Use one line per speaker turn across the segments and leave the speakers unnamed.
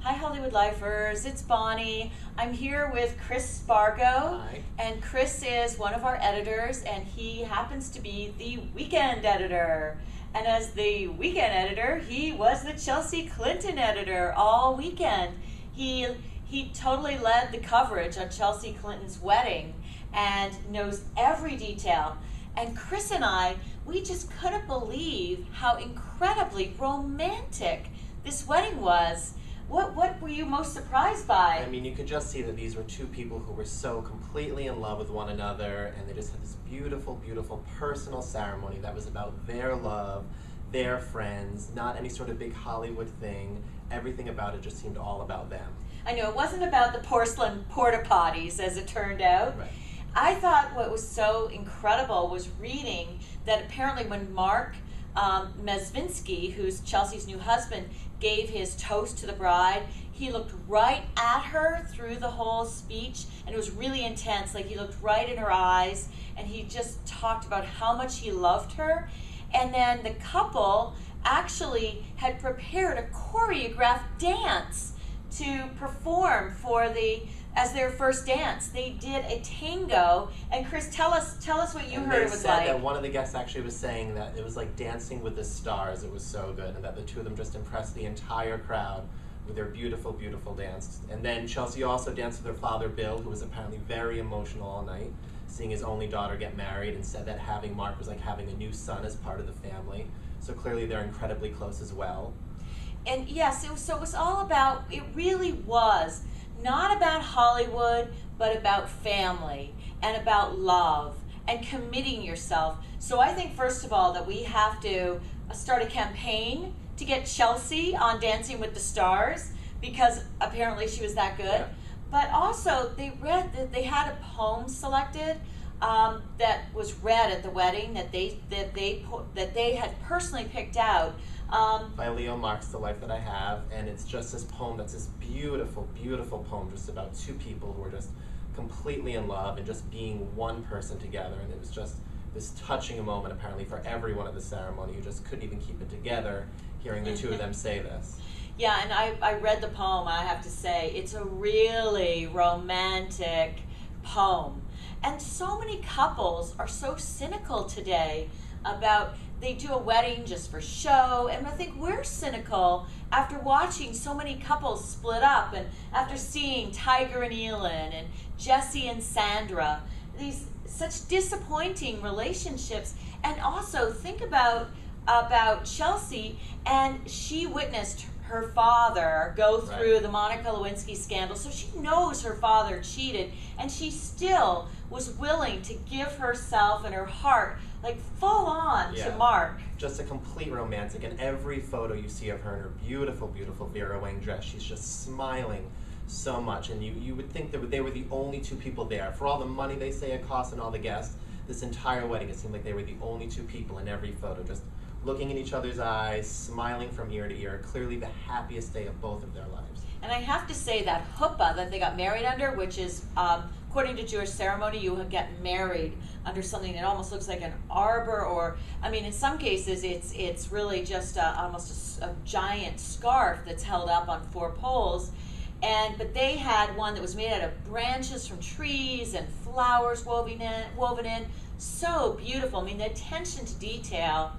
Hi Hollywood Lifers, it's Bonnie. I'm here with Chris Spargo.
Hi.
And Chris is one of our editors, and he happens to be the weekend editor. And as the weekend editor, he was the Chelsea Clinton editor all weekend. He totally led the coverage on Chelsea Clinton's wedding and knows every detail. And Chris and I, we just couldn't believe how incredibly romantic this wedding was. What were you most surprised by?
I mean, you could just see that these were two people who were so completely in love with one another, and they just had this beautiful, beautiful personal ceremony that was about their love, their friends, not any sort of big Hollywood thing. Everything about it just seemed all about them.
I know, it wasn't about the porcelain porta potties, as it turned out.
Right.
I thought what was so incredible was reading that apparently when Mark Mezvinsky, who's Chelsea's new husband, gave his toast to the bride, he looked right at her through the whole speech, and it was really intense. Like, he looked right in her eyes, and he just talked about how much he loved her. And then the couple actually had prepared a choreographed dance to perform as their first dance. They did a tango, and Chris, tell us what you heard it was like.
They said that one of the guests actually was saying that it was like Dancing with the Stars. It was so good, and that the two of them just impressed the entire crowd with their beautiful, beautiful dance. And then Chelsea also danced with her father, Bill, who was apparently very emotional all night, seeing his only daughter get married, and said that having Mark was like having a new son as part of the family. So clearly they're incredibly close as well.
And yes, it was all about, it really was not about Hollywood, but about family and about love and committing yourself. So I think, first of all, that we have to start a campaign to get Chelsea on Dancing with the Stars, because apparently she was that good.
Yeah.
But also, they read that they had a poem selected that was read at the wedding that they had personally picked out.
By Leo Marx, The Life That I Have, and it's just this poem that's this beautiful, beautiful poem just about two people who are just completely in love and just being one person together, and it was just this touching moment apparently for everyone at the ceremony who just couldn't even keep it together hearing the two of them say this.
Yeah, and I read the poem. I have to say, it's a really romantic poem. And so many couples are so cynical today about they do a wedding just for show, and I think we're cynical after watching so many couples split up, and after seeing Tiger and Elin and Jesse and Sandra, these such disappointing relationships. And also think about Chelsea, and she witnessed her father go through the Monica Lewinsky scandal, so she knows her father cheated, and she still was willing to give herself and her heart like full on to Mark.
Just a complete romantic, and every photo you see of her in her beautiful, beautiful Vera Wang dress, she's just smiling so much, and you would think that they were the only two people there. For all the money they say it cost and all the guests, this entire wedding, it seemed like they were the only two people in every photo, just looking in each other's eyes, smiling from ear to ear, clearly the happiest day of both of their lives.
And I have to say that chuppah that they got married under, which is, according to Jewish ceremony, you get married under something that almost looks like an arbor, or, I mean, in some cases, it's really just almost a giant scarf that's held up on 4 poles. But they had one that was made out of branches from trees and flowers woven in. So beautiful. I mean, the attention to detail.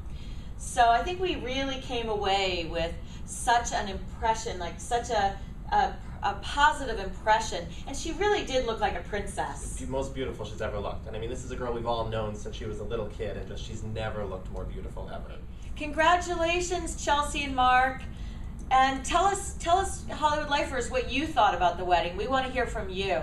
So I think we really came away with such an impression, like such a positive impression. And she really did look like a princess.
The most beautiful she's ever looked. And I mean, this is a girl we've all known since she was a little kid, and just she's never looked more beautiful ever.
Congratulations, Chelsea and Mark. And tell us, Hollywood Lifers, what you thought about the wedding. We want to hear from you.